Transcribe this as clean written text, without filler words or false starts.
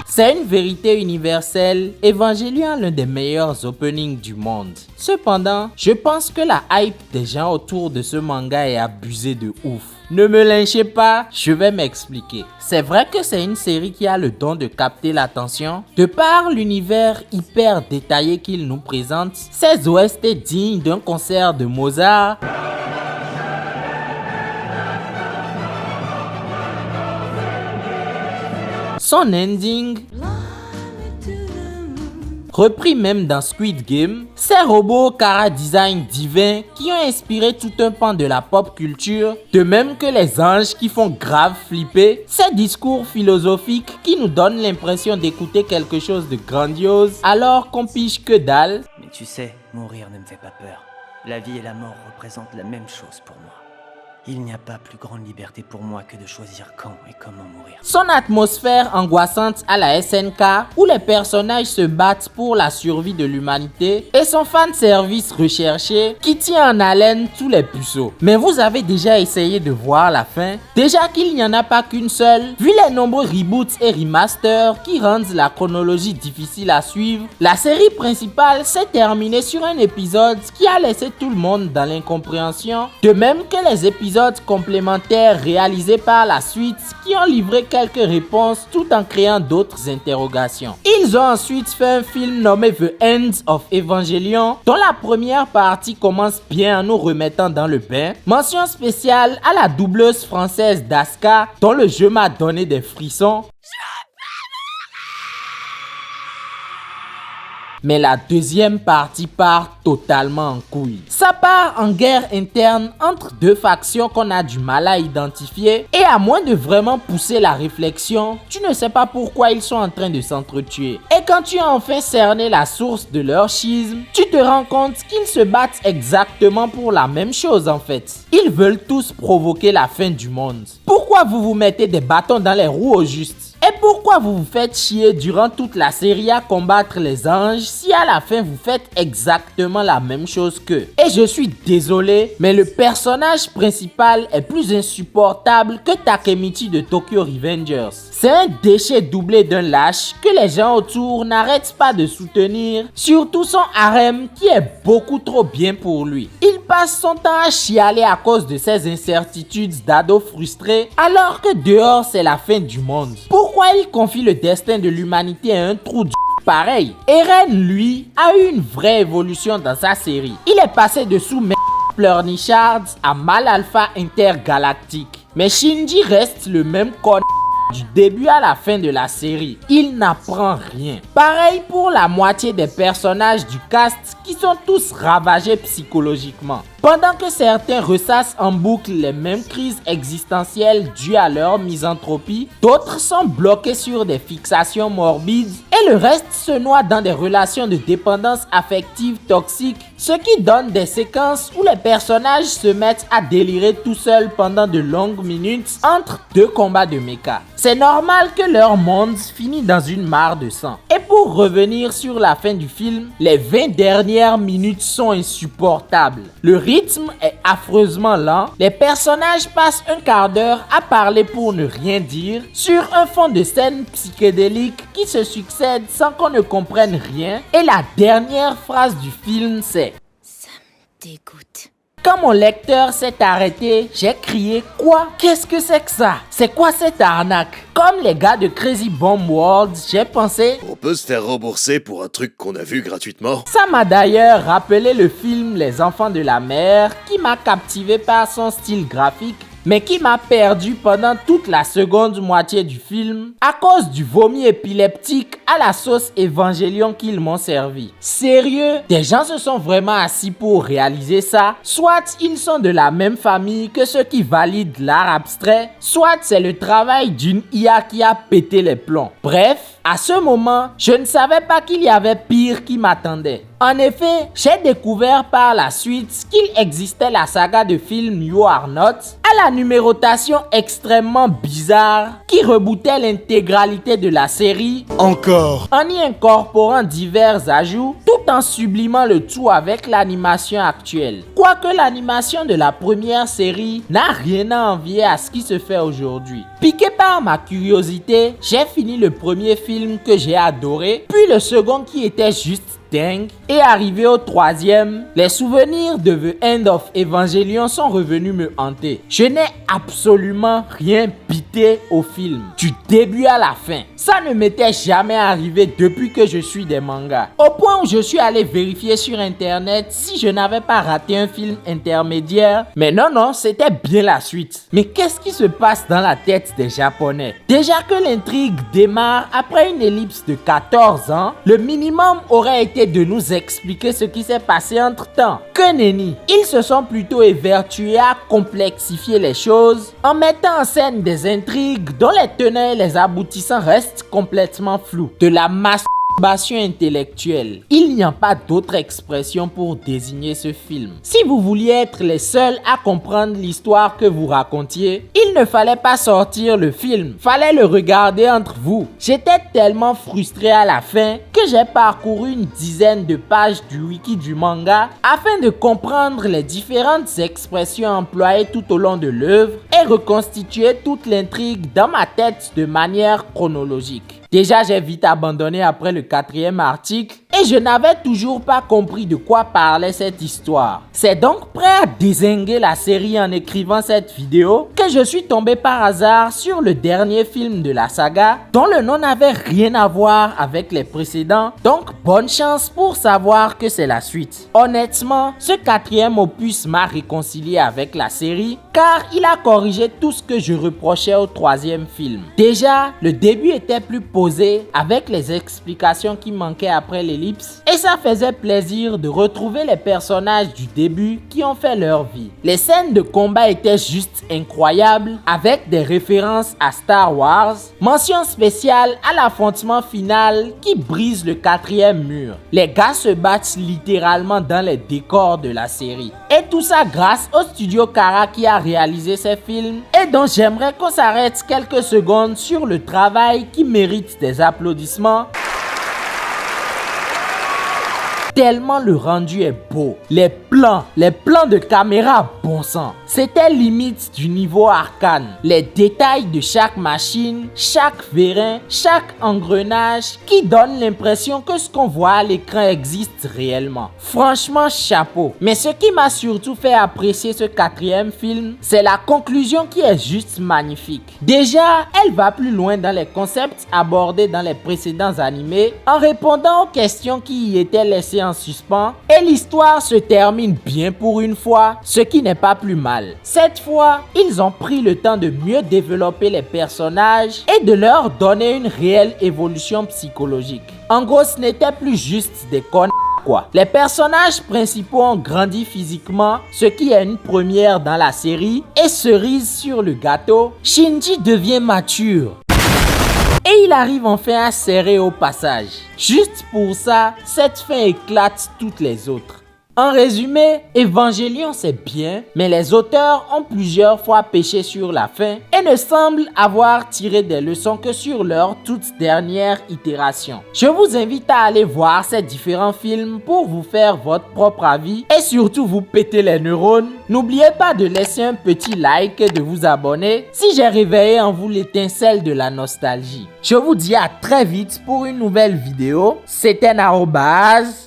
C'est une vérité universelle, Evangelion est l'un des meilleurs openings du monde. Cependant, je pense que la hype des gens autour de ce manga est abusée de ouf. Ne me lynchez pas, je vais m'expliquer. C'est vrai que c'est une série qui a le don de capter l'attention. De par l'univers hyper détaillé qu'il nous présente, ses OST dignes d'un concert de Mozart. Son ending, repris même dans Squid Game, ces robots chara-design divins qui ont inspiré tout un pan de la pop culture, de même que les anges qui font grave flipper, ces discours philosophiques qui nous donnent l'impression d'écouter quelque chose de grandiose alors qu'on pige que dalle. Mais tu sais, mourir ne me fait pas peur. La vie et la mort représentent la même chose pour moi. Il n'y a pas plus grande liberté pour moi que de choisir quand et comment mourir. Son atmosphère angoissante à la SNK, où les personnages se battent pour la survie de l'humanité, et son fanservice recherché qui tient en haleine tous les puceaux. Mais vous avez déjà essayé de voir la fin? Déjà qu'il n'y en a pas qu'une seule, vu les nombreux reboots et remasters qui rendent la chronologie difficile à suivre, la série principale s'est terminée sur un épisode qui a laissé tout le monde dans l'incompréhension, de même que les épisodes complémentaires réalisés par la suite qui ont livré quelques réponses tout en créant d'autres interrogations. Ils ont ensuite fait un film nommé The End of Evangelion, dont la première partie commence bien en nous remettant dans le bain. Mention spéciale à la doubleuse française d'Asuka, dont le jeu m'a donné des frissons. Mais la deuxième partie part totalement en couille. Ça part en guerre interne entre deux factions qu'on a du mal à identifier, et à moins de vraiment pousser la réflexion, tu ne sais pas pourquoi ils sont en train de s'entretuer. Et quand tu as enfin cerné la source de leur schisme, tu te rends compte qu'ils se battent exactement pour la même chose en fait. Ils veulent tous provoquer la fin du monde. Pourquoi vous vous mettez des bâtons dans les roues au juste? Et pourquoi vous vous faites chier durant toute la série à combattre les anges si à la fin vous faites exactement la même chose qu'eux? Et je suis désolé, mais le personnage principal est plus insupportable que Takemichi de Tokyo Revengers. C'est un déchet doublé d'un lâche que les gens autour n'arrêtent pas de soutenir, surtout son harem qui est beaucoup trop bien pour lui. Il passe son temps à chialer à cause de ses incertitudes d'ado frustré alors que dehors c'est la fin du monde. Pourquoi il confie le destin de l'humanité à un trou de pareil? Eren, lui, a eu une vraie évolution dans sa série. Il est passé de sous pleurnichards à mal alpha intergalactique. Mais Shinji reste le même con du début à la fin de la série. Il n'apprend rien. Pareil pour la moitié des personnages du cast qui sont tous ravagés psychologiquement. Pendant que certains ressassent en boucle les mêmes crises existentielles dues à leur misanthropie, d'autres sont bloqués sur des fixations morbides et le reste se noie dans des relations de dépendance affective toxique, ce qui donne des séquences où les personnages se mettent à délirer tout seuls pendant de longues minutes entre deux combats de mecha. C'est normal que leur monde finisse dans une mare de sang. Et pour revenir sur la fin du film, les 20 dernières minutes sont insupportables. Le rythme est affreusement lent, les personnages passent un quart d'heure à parler pour ne rien dire, sur un fond de scènes psychédéliques qui se succèdent sans qu'on ne comprenne rien, et la dernière phrase du film c'est « Ça me dégoûte ». Quand mon lecteur s'est arrêté, j'ai crié « Quoi? Qu'est-ce que c'est que ça? C'est quoi cette arnaque ?» Comme les gars de Crazy Bomb World, j'ai pensé « On peut se faire rembourser pour un truc qu'on a vu gratuitement ?» Ça m'a d'ailleurs rappelé le film Les Enfants de la Mer, qui m'a captivé par son style graphique, mais qui m'a perdu pendant toute la seconde moitié du film à cause du vomi épileptique à la sauce Evangelion qu'ils m'ont servi. Sérieux, des gens se sont vraiment assis pour réaliser ça? Soit ils sont de la même famille que ceux qui valident l'art abstrait, soit c'est le travail d'une IA qui a pété les plombs. Bref, à ce moment, je ne savais pas qu'il y avait pire qui m'attendait. En effet, j'ai découvert par la suite qu'il existait la saga de films You Are Not, à la numérotation extrêmement bizarre qui rebootait l'intégralité de la série encore en y incorporant divers ajouts, tout en sublimant le tout avec l'animation actuelle. Quoique l'animation de la première série n'a rien à envier à ce qui se fait aujourd'hui. Piqué par ma curiosité, j'ai fini le premier film que j'ai adoré, puis le second qui était juste dingue, et arrivé au troisième, les souvenirs de The End of Evangelion sont revenus me hanter. Je n'ai absolument rien pité au film, du début à la fin. Ça ne m'était jamais arrivé depuis que je suis des mangas. Au point où je suis allé vérifier sur internet si je n'avais pas raté un film intermédiaire. Mais non, c'était bien la suite. Mais qu'est-ce qui se passe dans la tête des Japonais? Déjà que l'intrigue démarre après une ellipse de 14 ans, le minimum aurait été de nous expliquer ce qui s'est passé entre temps. Que nenni! Ils se sont plutôt évertués à complexifier les choses en mettant en scène des intrigues dont les tenants et les aboutissants restent complètement flous. De la masturbation intellectuelle. Il n'y a pas d'autre expression pour désigner ce film. Si vous vouliez être les seuls à comprendre l'histoire que vous racontiez, il ne fallait pas sortir le film, fallait le regarder entre vous. J'étais tellement frustré à la fin que j'ai parcouru une dizaine de pages du wiki du manga afin de comprendre les différentes expressions employées tout au long de l'œuvre et reconstituer toute l'intrigue dans ma tête de manière chronologique. Déjà, j'ai vite abandonné après le 4e article et je n'avais toujours pas compris de quoi parlait cette histoire. C'est donc prêt à dézinguer la série en écrivant cette vidéo que je suis tombé par hasard sur le dernier film de la saga dont le nom n'avait rien à voir avec les précédents, donc bonne chance pour savoir que c'est la suite. Honnêtement, ce 4e opus m'a réconcilié avec la série car il a corrigé tout ce que je reprochais au 3e film. Déjà, le début était plus posé avec les explications qui manquaient après l'ellipse et ça faisait plaisir de retrouver les personnages du début qui ont fait leur vie. Les scènes de combat étaient juste incroyables avec des références à Star Wars, mention spéciale à l'affrontement final qui brise le 4e mur. Les gars se battent littéralement dans les décors de la série. Et tout ça grâce au studio Kara qui a réalisé ces films et dont j'aimerais qu'on s'arrête quelques secondes sur le travail qui mérite des applaudissements. Tellement le rendu est beau. Les plans de caméra, bon sang. C'était limite du niveau Arcane. Les détails de chaque machine, chaque vérin, chaque engrenage qui donne l'impression que ce qu'on voit à l'écran existe réellement. Franchement, chapeau. Mais ce qui m'a surtout fait apprécier ce 4e film, c'est la conclusion qui est juste magnifique. Déjà, elle va plus loin dans les concepts abordés dans les précédents animés en répondant aux questions qui y étaient laissées en suspens et l'histoire se termine bien pour une fois, ce qui n'est pas plus mal. Cette fois, ils ont pris le temps de mieux développer les personnages et de leur donner une réelle évolution psychologique. En gros, ce n'était plus juste des connes quoi. Les personnages principaux ont grandi physiquement, ce qui est une première dans la série, et cerise sur le gâteau, Shinji devient mature. Et il arrive enfin à serrer au passage. Juste pour ça, cette fin éclate toutes les autres. En résumé, Evangelion c'est bien, mais les auteurs ont plusieurs fois péché sur la fin et ne semblent avoir tiré des leçons que sur leur toute dernière itération. Je vous invite à aller voir ces différents films pour vous faire votre propre avis et surtout vous péter les neurones. N'oubliez pas de laisser un petit like et de vous abonner si j'ai réveillé en vous l'étincelle de la nostalgie. Je vous dis à très vite pour une nouvelle vidéo. C'était Narobaz.